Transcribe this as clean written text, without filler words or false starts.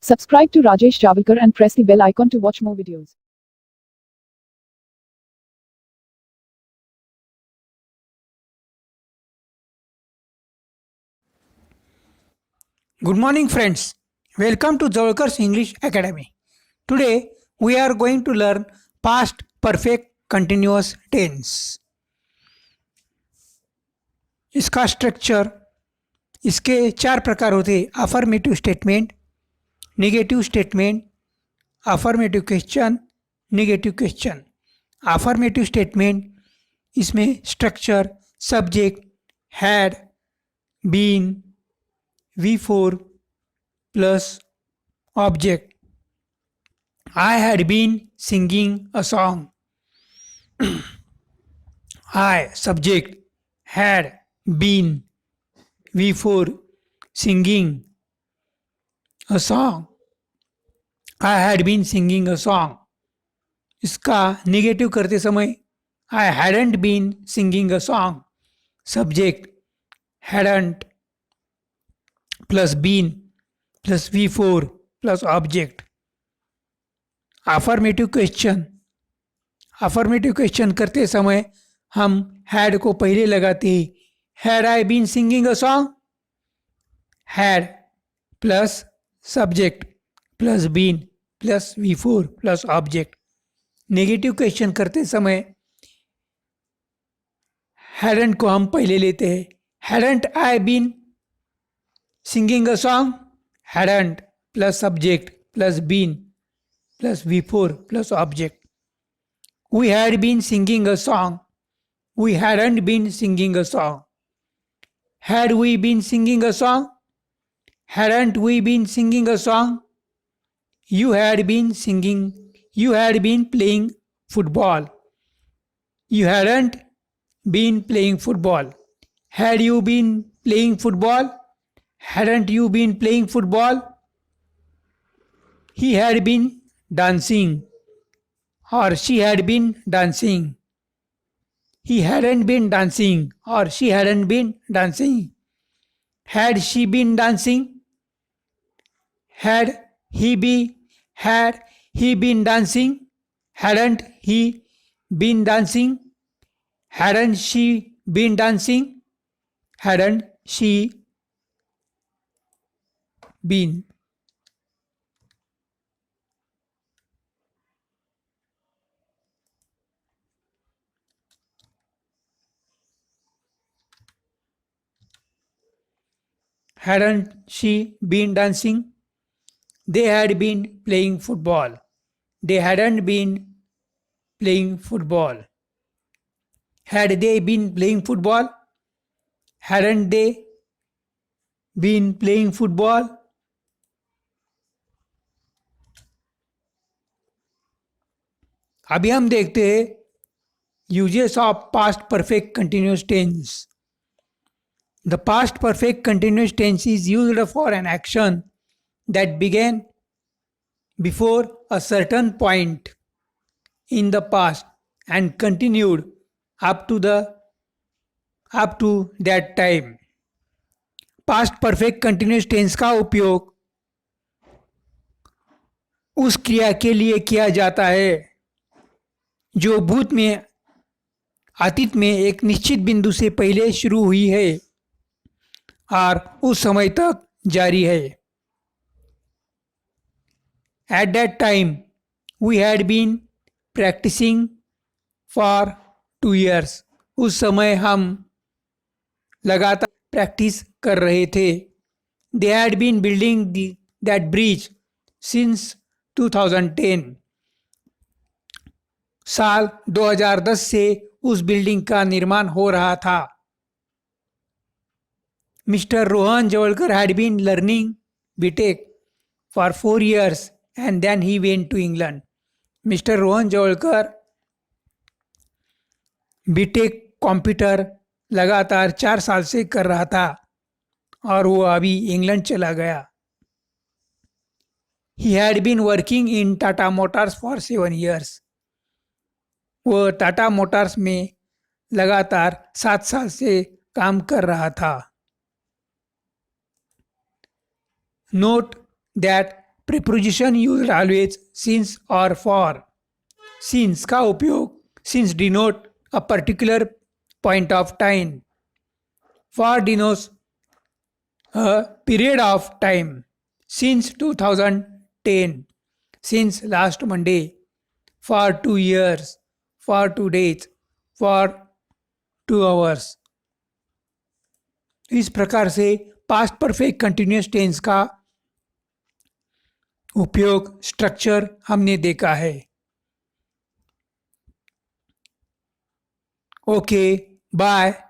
Subscribe to Rajesh Javalkar and press the bell icon to watch more videos. Good morning, friends. Welcome to Javalkar's English Academy. Today, we are going to learn past perfect continuous tense. इसका structure, इसके 4 प्रकार होते हैं: affirmative statement, negative statement, affirmative question, negative question. Affirmative statement, इसमें structure, subject, had, been, V4 plus object. I had been singing a song. I subject had been V4 singing a song. I had been singing a song. इसका negative करते समय I hadn't been singing a song. Subject hadn't plus been plus V4 plus object. Affirmative question, affirmative question करते समय हम had को पहले लगाते हैं। Had I been singing a song, had plus subject plus been plus V4 plus object. Negative question करते समय hadn't को हम पहले लेते हैं। Hadn't I been singing a song, hadn't plus subject plus been plus V4 plus object. We had been singing a song. We hadn't been singing a song. Had we been singing a song? Hadn't we been singing a song? You had been singing. You had been playing football. You hadn't been playing football. Had you been playing football? Hadn't you been playing football? He had been dancing, or she had been dancing. He hadn't been dancing, or she hadn't been dancing. Had she been dancing? Had he been dancing? Hadn't he been dancing? Hadn't she been dancing? Hadn't she been? Hadn't she been dancing? They had been playing football. They hadn't been playing football. Had they been playing football? Hadn't they been playing football? अभी हम देखते हैं uses of past perfect continuous tense. The past perfect continuous tense is used for an action that began before a certain point in the past and continued up to that time. Past perfect continuous tense का उपयोग उस क्रिया के लिए किया जाता है जो भूत में अतीत में एक निश्चित बिंदु से पहले शुरू हुई है और उस समय तक जारी है। At that time, we had been practicing for 2 years. उस समय हम लगातार प्रैक्टिस कर रहे थे। They had been building that bridge since 2010. साल 2010 से उस बिल्डिंग का निर्माण हो रहा था। Mr. Rohan Javalkar had been learning BTech for 4 years and then he went to England. Mr. Rohan Javalkar BTech computer लगातार 4 साल से कर रहा था और वो अभी इंग्लैंड चला गया। He had been working in Tata Motors for 7 years. वो टाटा मोटर्स में लगातार 7 साल से काम कर रहा था। Note that preposition use always since और फॉर. सिंस का उपयोग since denote a particular point of time. For denotes a period of time. Since 2010, since last Monday, for 2 years, for 2 days, for 2 hours. इस प्रकार से past perfect continuous tense का उपयोग structure हमने देखा है. Okay, bye.